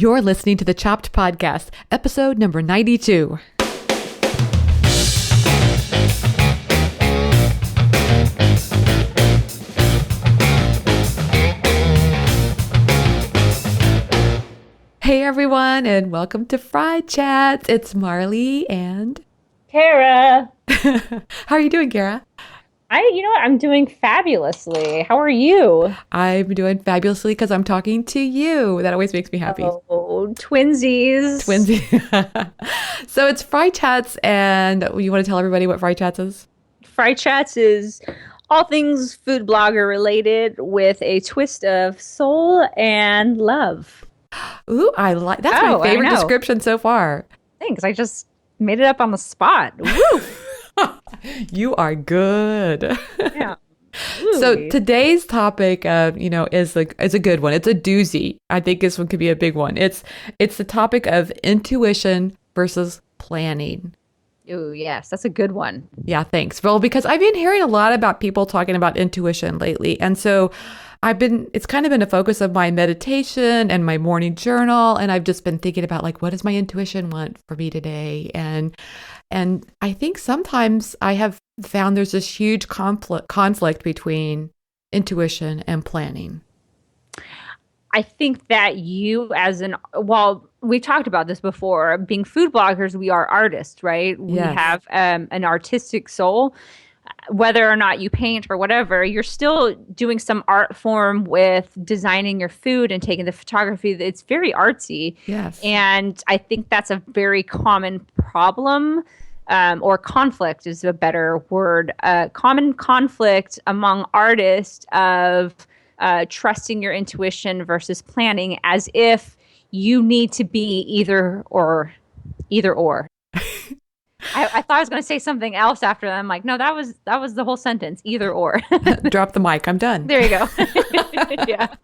You're listening to the Chopped Podcast, episode number 92. Hey everyone, and welcome to FriChats. It's Marly and Cara. How are you doing, Cara? You know what? I'm doing fabulously. How are you? I'm doing fabulously because I'm talking to you. That always makes me happy. Oh, twinsies. So it's FriChats, and you want to tell everybody what FriChats is? FriChats is all things food blogger related with a twist of soul and love. Ooh, I like that's my favorite description so far. Thanks. I just made it up on the spot. Woo! You are good. Yeah. So today's topic, is a good one. It's a doozy. I think this one could be a big one. It's the topic of intuition versus planning. Ooh, yes, that's a good one. Yeah, thanks. Well, because I've been hearing a lot about people talking about intuition lately, and so it's kind of been a focus of my meditation and my morning journal, and I've just been thinking about what does my intuition want for me today, and I think sometimes I have found there's this huge conflict between intuition and planning. I think that we talked about this before, being food bloggers, we are artists, right? Yes. We have an artistic soul. Whether or not you paint or whatever, you're still doing some art form with designing your food and taking the photography. It's very artsy. Yes. And I think that's a very common problem, or conflict is a better word. Common conflict among artists of trusting your intuition versus planning, as if you need to be either or. I thought I was going to say something else after that. I'm like, no, that was the whole sentence, either or. Drop the mic. I'm done. There you go. Yeah.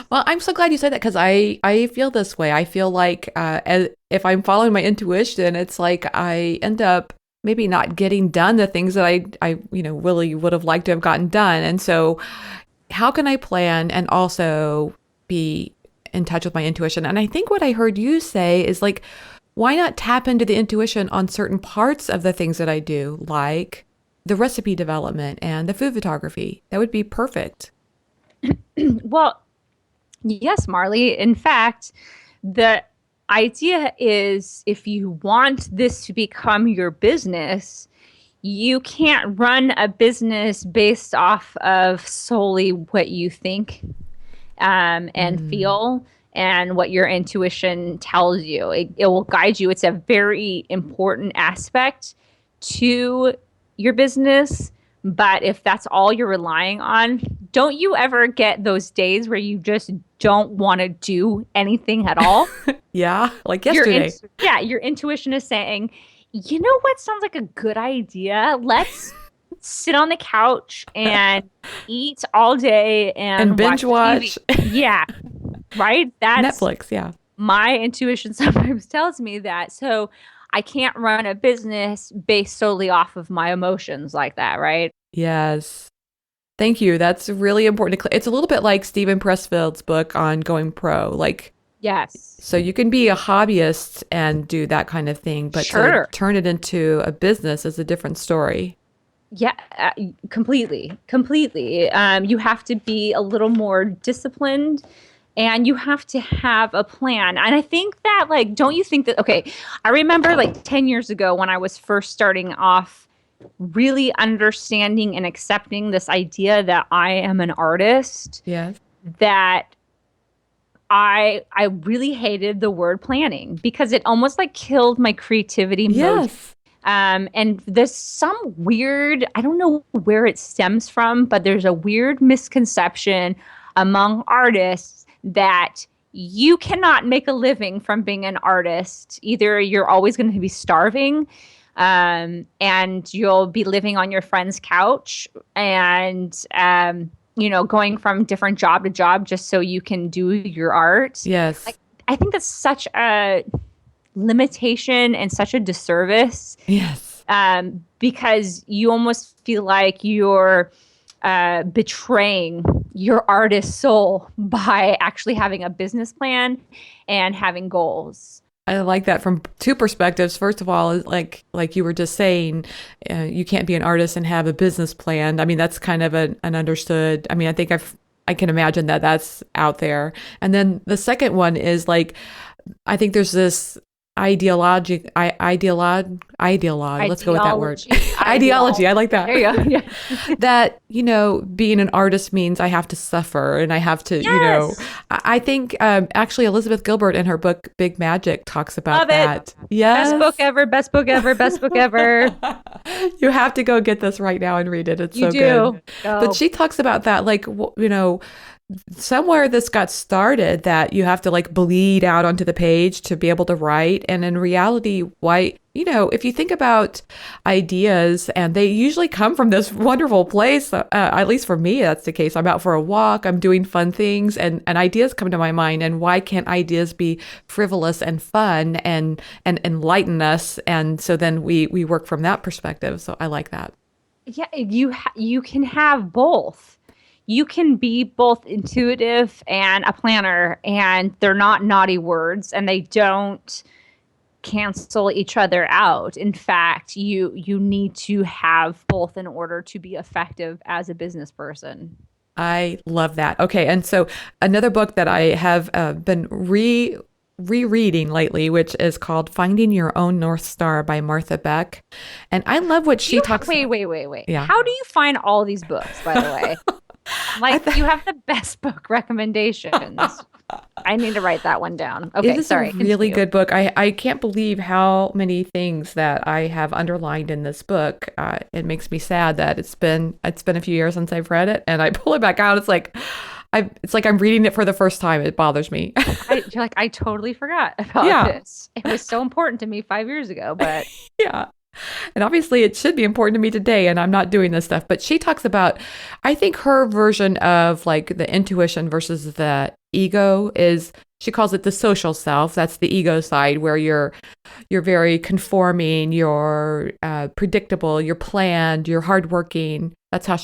Well, I'm so glad you said that because I feel this way. I feel like if I'm following my intuition, it's like I end up maybe not getting done the things that I really would have liked to have gotten done. And so how can I plan and also be in touch with my intuition? And I think what I heard you say is why not tap into the intuition on certain parts of the things that I do, like the recipe development and the food photography? That would be perfect. Well, yes, Marly. In fact, the idea is if you want this to become your business, you can't run a business based off of solely what you think and feel and what your intuition tells you. It will guide you. It's a very important aspect to your business. But if that's all you're relying on, don't you ever get those days where you just don't want to do anything at all? Yeah, like yesterday. Your intuition is saying, you know what sounds like a good idea? Let's sit on the couch and eat all day and binge watch. Yeah. Right? That's Netflix, yeah. My intuition sometimes tells me that. So I can't run a business based solely off of my emotions like that, right? Yes. Thank you. That's really important. It's a little bit like Stephen Pressfield's book on going pro. Yes. So you can be a hobbyist and do that kind of thing, but sure, to turn it into a business is a different story. Yeah, completely. You have to be a little more disciplined. And you have to have a plan. And I think that, don't you think that, okay, I remember 10 years ago when I was first starting off really understanding and accepting this idea that I am an artist. Yes. That I really hated the word planning because it almost killed my creativity mode. Yes. And there's some weird, I don't know where it stems from, but there's a weird misconception among artists that you cannot make a living from being an artist. Either you're always going to be starving, and you'll be living on your friend's couch and, going from different job to job just so you can do your art. Yes. I think that's such a limitation and such a disservice. Yes. Because you almost feel like you're betraying your artist soul by actually having a business plan and having goals. I like that from two perspectives. First of all, like you were just saying, you can't be an artist and have a business plan. I mean, that's kind of an understood. I mean, I can imagine that that's out there. And then the second one is like, I think there's this ideologue. Let's go with that word. Ideology. I like that. There you go. Yeah. That, being an artist means I have to suffer and I have to, Yes. I think actually Elizabeth Gilbert in her book, Big Magic, talks about Love that. it. Yes. Best book ever, best book ever, best book ever. You have to go get this right now and read it. It's You so do. good. Go. But she talks about that, like, somewhere this got started that you have to like bleed out onto the page to be able to write. And in reality, why, if you think about ideas, and they usually come from this wonderful place, at least for me, that's the case. I'm out for a walk, I'm doing fun things, and ideas come to my mind. And why can't ideas be frivolous and fun and enlighten us? And so then we work from that perspective. So I like that. Yeah, you can have both. You can be both intuitive and a planner, and they're not naughty words, and they don't cancel each other out. In fact, you need to have both in order to be effective as a business person. I love that. Okay, and so another book that I have been rereading lately, which is called Finding Your Own North Star by Martha Beck. And I love what she talks Wait. Yeah. How do you find all these books, by the way? Like, you have the best book recommendations. I need to write that one down. Okay, it is sorry. a really Continue. good book. I can't believe how many things that I have underlined in this book. It makes me sad that it's been a few years since I've read it, and I pull it back out. It's like I'm reading it for the first time. It bothers me. You're like, I totally forgot about this. It was so important to me 5 years ago, but Yeah. And obviously it should be important to me today, and I'm not doing this stuff. But she talks about, I think her version of like the intuition versus the ego is, she calls it the social self. That's the ego side, where you're very conforming, you're predictable, you're planned, you're hardworking. That's how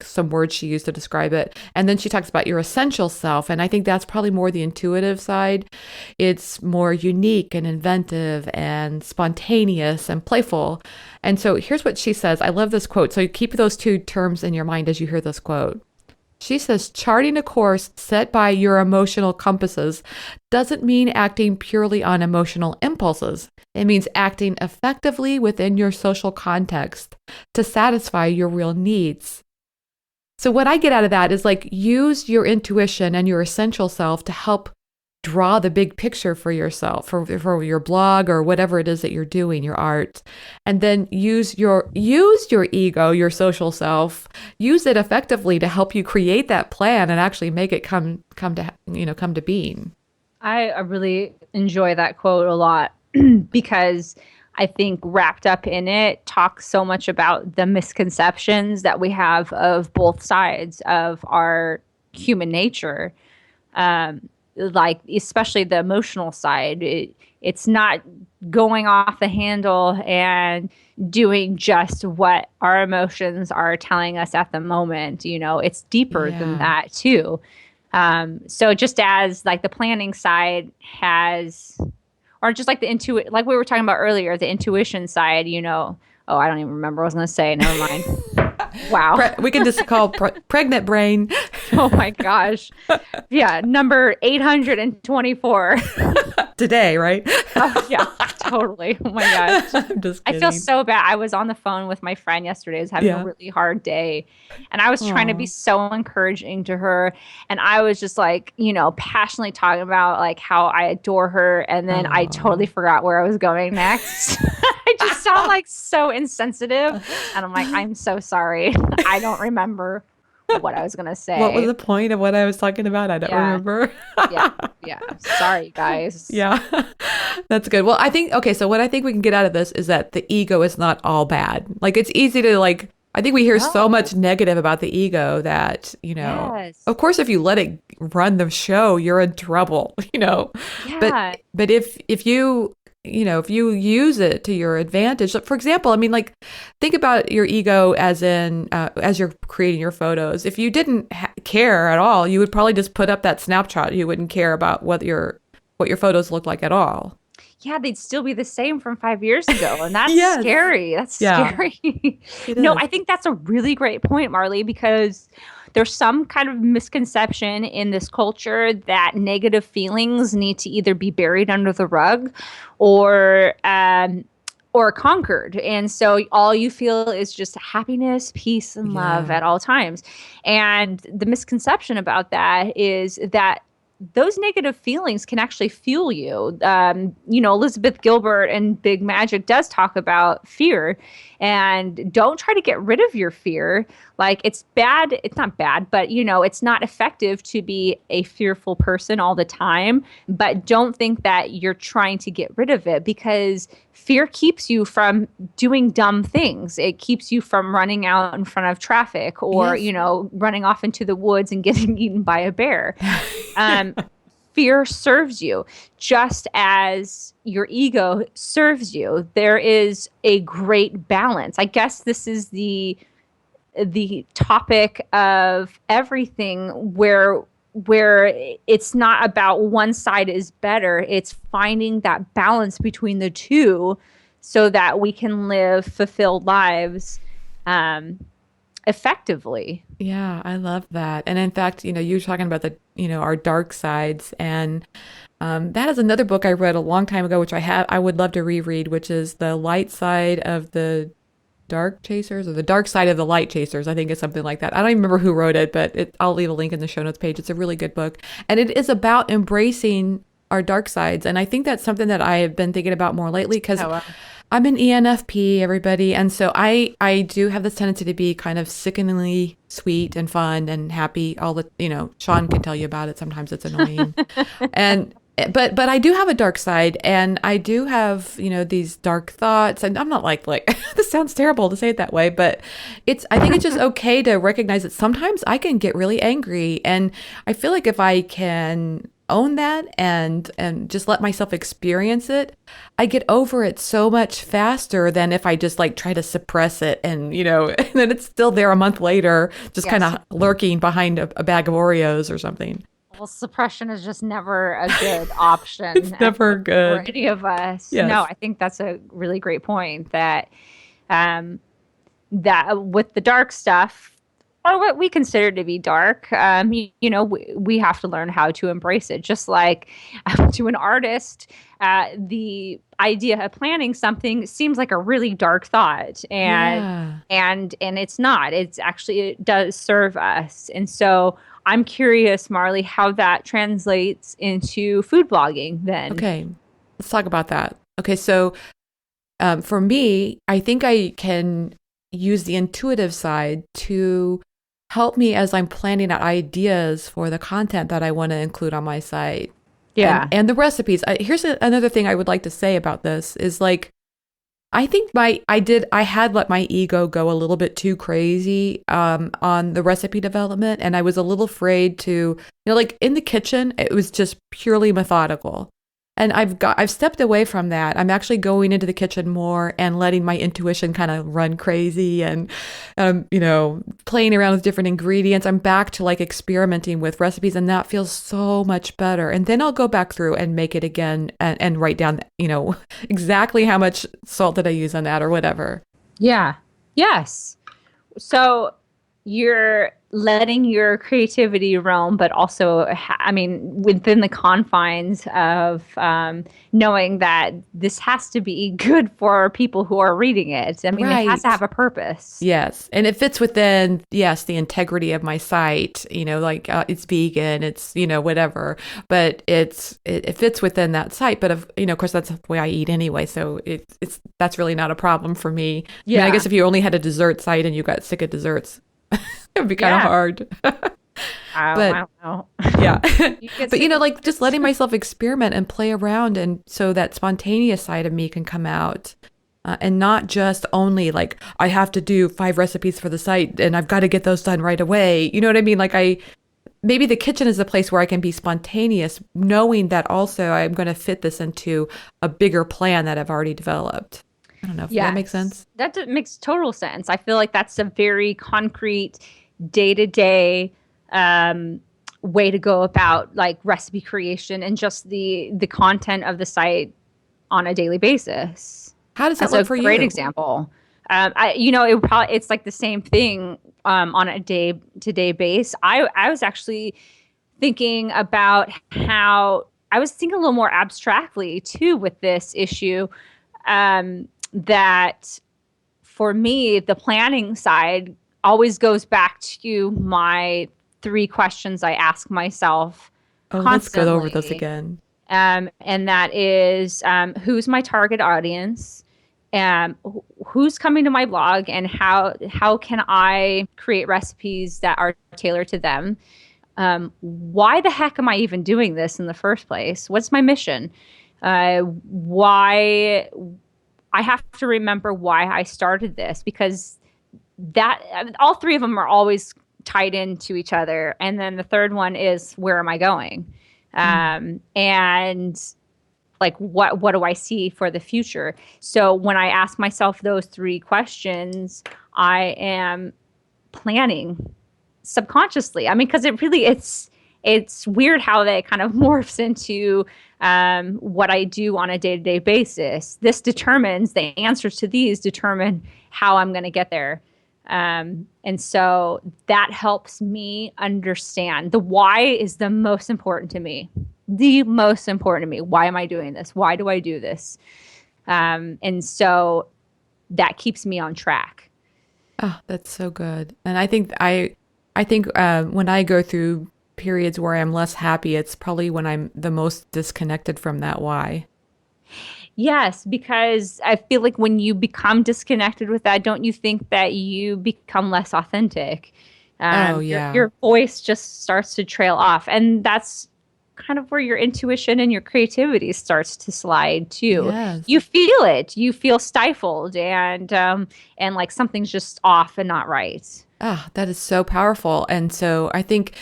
some words she used to describe it. And then she talks about your essential self. And I think that's probably more the intuitive side. It's more unique and inventive and spontaneous and playful. And so here's what she says. I love this quote. So you keep those two terms in your mind as you hear this quote. She says, charting a course set by your emotional compasses doesn't mean acting purely on emotional impulses. It means acting effectively within your social context to satisfy your real needs. So what I get out of that is like, use your intuition and your essential self to help draw the big picture for yourself, for your blog or whatever it is that you're doing, your art, and then use your ego, your social self, use it effectively to help you create that plan and actually make it come to being. I really enjoy that quote a lot because I think wrapped up in it talks so much about the misconceptions that we have of both sides of our human nature. Like especially the emotional side, it's not going off the handle and doing just what our emotions are telling us at the moment. It's deeper than that too. So just as like the planning side has, or just like like we were talking about earlier, the intuition side, oh, I don't even remember what I was going to say. Never mind. Wow. We can just call pregnant brain. Oh my gosh. Yeah. Number 824. Today, right? Oh, yeah, totally. Oh my gosh. I'm just kidding. I feel so bad. I was on the phone with my friend yesterday. I was having a really hard day. And I was trying to be so encouraging to her. And I was just like, passionately talking about like how I adore her. And then I totally forgot where I was going next. I just sound like so insensitive. And I'm like, I'm so sorry. I don't remember what I was going to say. What was the point of what I was talking about? I don't remember. Yeah. Sorry, guys. Yeah. That's good. Well, I think, okay, so what I think we can get out of this is that the ego is not all bad. Like, it's easy to like, I think we hear so much negative about the ego that, of course, if you let it run the show, you're in trouble, Yeah. But if you if you use it to your advantage, for example, I mean, like, think about your ego as as you're creating your photos. If you didn't care at all, you would probably just put up that snapshot. You wouldn't care about what your photos look like at all. Yeah, they'd still be the same from 5 years ago. And that's Yes. scary. That's Yeah, scary. it No, is. I think that's a really great point, Marley, because there's some kind of misconception in this culture that negative feelings need to either be buried under the rug or conquered. And so all you feel is just happiness, peace, and love Yeah. at all times. And the misconception about that is that those negative feelings can actually fuel you. Elizabeth Gilbert and Big Magic does talk about fear, and don't try to get rid of your fear. Like, it's bad. It's not bad, but it's not effective to be a fearful person all the time. But don't think that you're trying to get rid of it, because fear keeps you from doing dumb things. It keeps you from running out in front of traffic or, Yes. running off into the woods and getting eaten by a bear. Fear serves you just as your ego serves you. There is a great balance. I guess this is the topic of everything where it's not about one side is better. It's finding that balance between the two so that we can live fulfilled lives effectively. Yeah, I love that. And in fact, you were talking about our dark sides, and that is another book I read a long time ago, which I would love to reread, which is The Light Side of the Dark Chasers, or The Dark Side of the Light Chasers. I think it's something like that. I don't even remember who wrote it, but I'll leave a link in the show notes page. It's a really good book, and it is about embracing our dark sides. And I think that's something that I have been thinking about more lately, because I'm an ENFP, everybody. And so I do have this tendency to be kind of sickeningly sweet and fun and happy. Sean can tell you about it. Sometimes it's annoying. But I do have a dark side, and I do have, these dark thoughts, and I'm not like, this sounds terrible to say it that way, but I think it's just okay to recognize that sometimes I can get really angry. And I feel like if I can own that and just let myself experience it, I get over it so much faster than if I just try to suppress it and and then it's still there a month later, just kind of lurking behind a bag of Oreos or something. Well, suppression is just never a good option. It's never good for any of us. Yes. No, I think that's a really great point, that that with the dark stuff, or what we consider to be dark, we have to learn how to embrace it. Just like to an artist, the idea of planning something seems like a really dark thought, and it's not. It's actually, it does serve us. And so I'm curious, Marley, how that translates into food blogging then. Okay, let's talk about that. Okay, so for me, I think I can use the intuitive side to help me as I'm planning out ideas for the content that I want to include on my site. Yeah. And the recipes. Here's another thing I would like to say about this is I think I had let my ego go a little bit too crazy on the recipe development, and I was a little afraid to, in the kitchen, it was just purely methodical. And I've stepped away from that. I'm actually going into the kitchen more and letting my intuition kind of run crazy and, playing around with different ingredients. I'm back to experimenting with recipes, and that feels so much better. And then I'll go back through and make it again and write down, exactly how much salt did I use on that or whatever. Yeah. Yes. So you're letting your creativity roam, but also, within the confines of knowing that this has to be good for people who are reading it. Right. It has to have a purpose. Yes. And it fits within, the integrity of my site, it's vegan, it's, whatever, but it fits within that site. But of course, that's the way I eat anyway. So that's really not a problem for me. Yeah. I guess if you only had a dessert site and you got sick of desserts, it would be kind of hard. I don't know. Yeah. But, just letting myself experiment and play around, and so that spontaneous side of me can come out. And not just only I have to do 5 recipes for the site and I've got to get those done right away. You know what I mean? maybe the kitchen is a place where I can be spontaneous, knowing that also I'm going to fit this into a bigger plan that I've already developed. I don't know if that makes Yes, sense. makes total sense. I feel like that's a very concrete, day to day way to go about like recipe creation and just the content of the site on a daily basis. How does that That's look a for great you? example. It's like the same thing on a day to day base. I was actually thinking about how I was thinking a little more abstractly too with this issue. That for me, the planning side always goes back to my three questions I ask myself Oh, let's go over those constantly. again. And that is who's my target audience? Who's coming to my blog, and how can I create recipes that are tailored to them? Why the heck am I even doing this in the first place? What's my mission? Why I have to remember why I started this, because that all three of them are always tied into each other. And then the third one is, where am I going? Mm. And like what do I see for the future? So when I ask myself those three questions, I am planning subconsciously. I mean, because it's weird how that kind of morphs into what I do on a day to day basis. This determines the answers to these determine how I'm going to get there. And so that helps me understand the why is the most important to me. The most important to me. Why am I doing this? Why do I do this? And so that keeps me on track. Oh, that's so good. And I think when I go through periods where I'm less happy, it's probably when I'm the most disconnected from that why. Yes, because I feel like when you become disconnected with that, don't you think that you become less authentic? Oh, Your yeah. voice just starts to trail off, and that's kind of where your intuition and your creativity starts to slide too. Yes. You feel it. You feel stifled, and like something's just off and not right. Ah, that is so powerful. And so I think,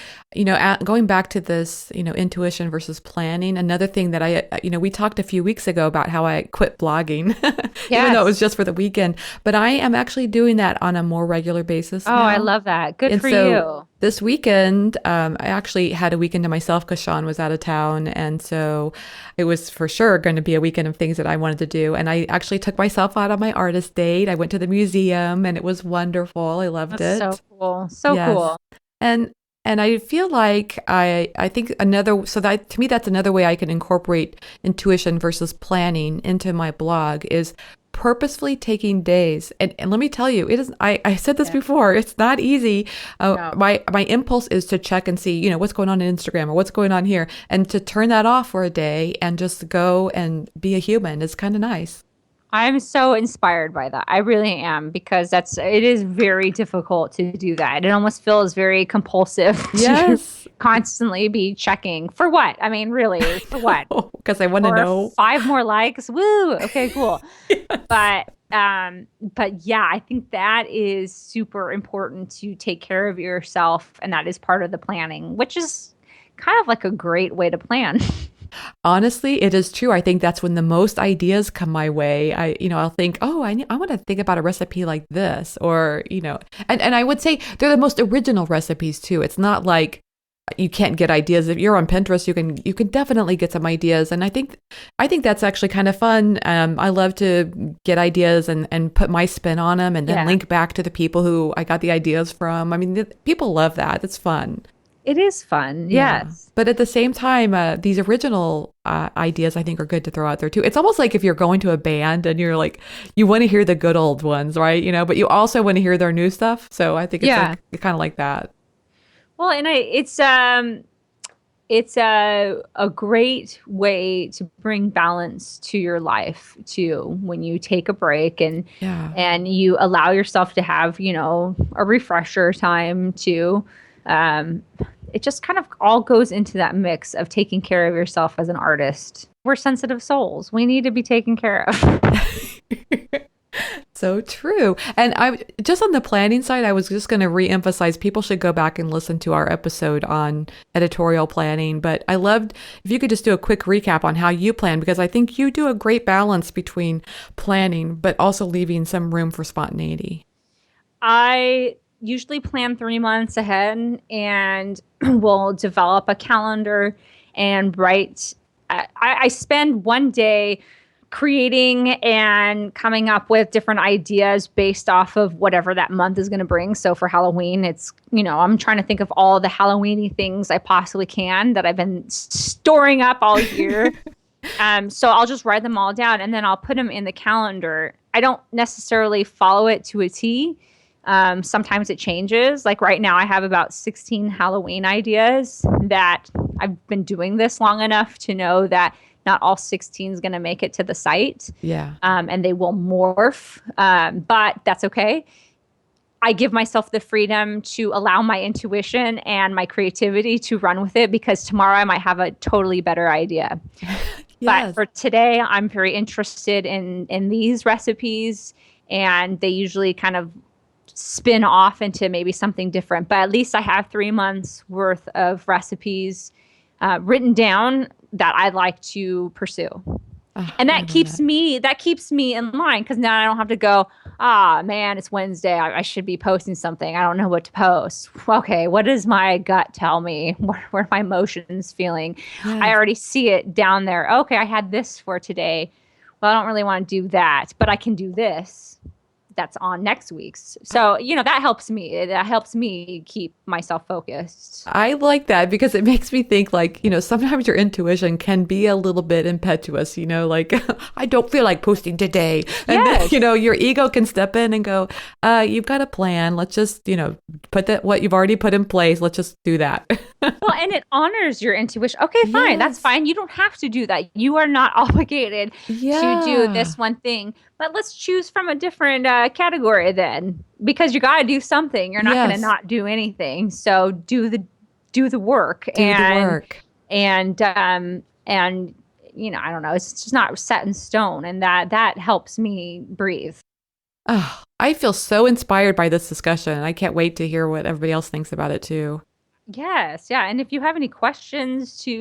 going back to this, intuition versus planning, another thing that we talked a few weeks ago about how I quit blogging, even though it was Yes. just for the weekend, but I am actually doing that on a more regular basis Oh, I now. love that. Good And for so you. this weekend, I actually had a weekend to myself because Sean was out of town. And so it was for sure going to be a weekend of things that I wanted to do. And I actually took myself out on my artist date. I went to the museum and it was wonderful. I loved That's so it. cool. So Yes. cool. And and I feel like I think another so that to me that's another way I can incorporate intuition versus planning into my blog is purposefully taking days. And let me tell you, it is I said this Yeah. before, it's not easy. No. My impulse is to check and see, what's going on Instagram or what's going on here and to turn that off for a day and just go and be a human is kind of nice. I'm so inspired by that. I really am, because it is very difficult to do that. It almost feels very compulsive to Yes. constantly be checking for what? I mean, really, for what? Because I want to For know. 5 more likes? Woo! Okay, cool. But yeah, I think that is super important to take care of yourself, and that is part of the planning, which is kind of like a great way to plan. Honestly, it is true. I think that's when the most ideas come my way. I'll think, oh, I want to think about a recipe like this, or and I would say they're the most original recipes too. It's not like you can't get ideas. If you're on Pinterest, you can definitely get some ideas, and I think that's actually kind of fun. I love to get ideas and put my spin on them, and then Yeah. link back to the people who I got the ideas from. I mean, people love that. It's fun. It is fun. Yeah. Yes. But at the same time, these original ideas I think are good to throw out there too. It's almost like if you're going to a band and you're like, you want to hear the good old ones, right? But you also want to hear their new stuff. So I think it's Yeah. like kind of like that. Well, and it's a great way to bring balance to your life too, when you take a break Yeah. and you allow yourself to have, a refresher time too. Um, it just kind of all goes into that mix of taking care of yourself as an artist. We're sensitive souls. We need to be taken care of. So true. And I just on the planning side, I was just going to reemphasize people should go back and listen to our episode on editorial planning. But I loved if you could just do a quick recap on how you plan, because I think you do a great balance between planning, but also leaving some room for spontaneity. I usually plan 3 months ahead and will develop a calendar and write. I spend one day creating and coming up with different ideas based off of whatever that month is going to bring. So for Halloween, it's, I'm trying to think of all the Halloweeny things I possibly can that I've been storing up all year. So I'll just write them all down and then I'll put them in the calendar. I don't necessarily follow it to a T. Sometimes it changes. Like right now I have about 16 Halloween ideas that I've been doing this long enough to know that not all 16 is going to make it to the site. Yeah. And they will morph. But that's okay. I give myself the freedom to allow my intuition and my creativity to run with it, because tomorrow I might have a totally better idea. But for today, I'm very interested in these recipes, and they usually kind of spin off into maybe something different. But at least I have 3 months worth of recipes written down that I'd like to pursue. And that keeps me in line, because now I don't have to go, man, it's Wednesday. I should be posting something. I don't know what to post. Okay, what does my gut tell me? What are my emotions feeling? Yes. I already see it down there. Okay, I had this for today. Well, I don't really want to do that, but I can do this. That's on next week's. So, that helps me. That helps me keep myself focused. I like that because it makes me think sometimes your intuition can be a little bit impetuous, like I don't feel like posting today. And yes. then, your ego can step in and go, you've got a plan. Let's just, put that, what you've already put in place. Let's just do that. Well, and it honors your intuition. Okay, fine. Yes. That's fine. You don't have to do that. You are not obligated to do this one thing. But let's choose from a different category then, because you got to do something. You're not going to not do anything. So do the work. And I don't know. It's just not set in stone, and that helps me breathe. Oh, I feel so inspired by this discussion. I can't wait to hear what everybody else thinks about it too. Yes. Yeah. And if you have any questions it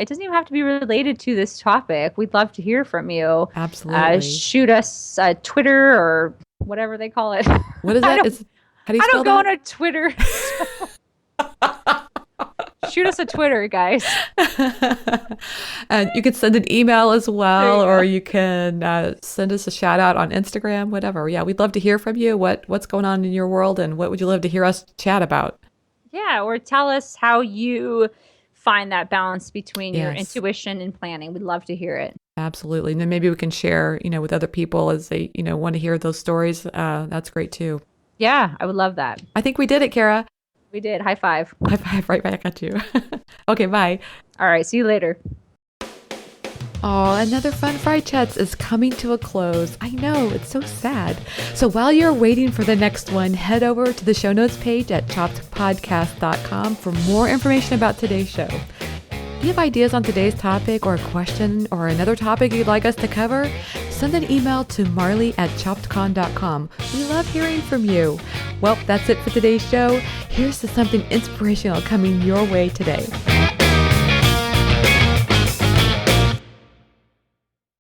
doesn't even have to be related to this topic. We'd love to hear from you. Absolutely. Shoot us Twitter or whatever they call it. What is that? How do you spell that? I don't go on a Twitter. Shoot us a Twitter, guys. And you can send an email as well, or you can send us a shout out on Instagram, whatever. Yeah, we'd love to hear from you. What's going on in your world, and what would you love to hear us chat about? Yeah, or tell us how you find that balance between your intuition and planning. We'd love to hear it. Absolutely. And then maybe we can share, with other people as they, want to hear those stories. That's great too. Yeah, I would love that. I think we did it, Cara. We did. High five. High five right back at you. Okay, bye. All right, see you later. Oh, another fun FriChats is coming to a close. I know, it's so sad. So while you're waiting for the next one, head over to the show notes page at choppedpodcast.com for more information about today's show. If you have ideas on today's topic or a question or another topic you'd like us to cover, send an email to marly@choppedcon.com. We love hearing from you. Well, that's it for today's show. Here's to something inspirational coming your way today.